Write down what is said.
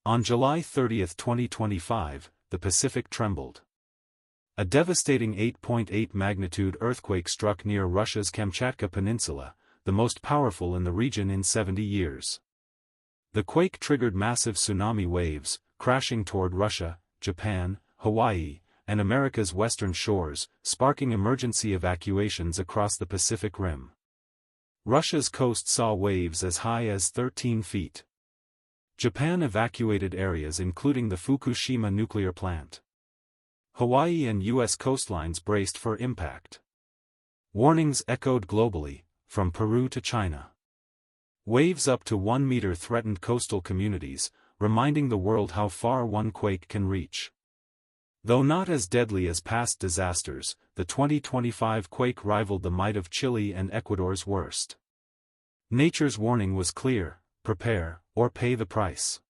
On July 30, 2025, the Pacific trembled. A devastating 8.8 magnitude earthquake struck near Russia's Kamchatka Peninsula, the most powerful in the region in 70 years. The quake triggered massive tsunami waves, crashing toward Russia, Japan, Hawaii, and America's western shores, sparking emergency evacuations across the Pacific Rim. Russia's coast saw waves as high as 13 feet. Japan evacuated areas including the Fukushima nuclear plant. Hawaii and U.S. coastlines braced for impact. Warnings echoed globally, from Peru to China. Waves up to 1 meter threatened coastal communities, reminding the world how far one quake can reach. Though not as deadly as past disasters, the 2025 quake rivaled the might of Chile and Ecuador's worst. Nature's warning was clear: prepare, or pay the price.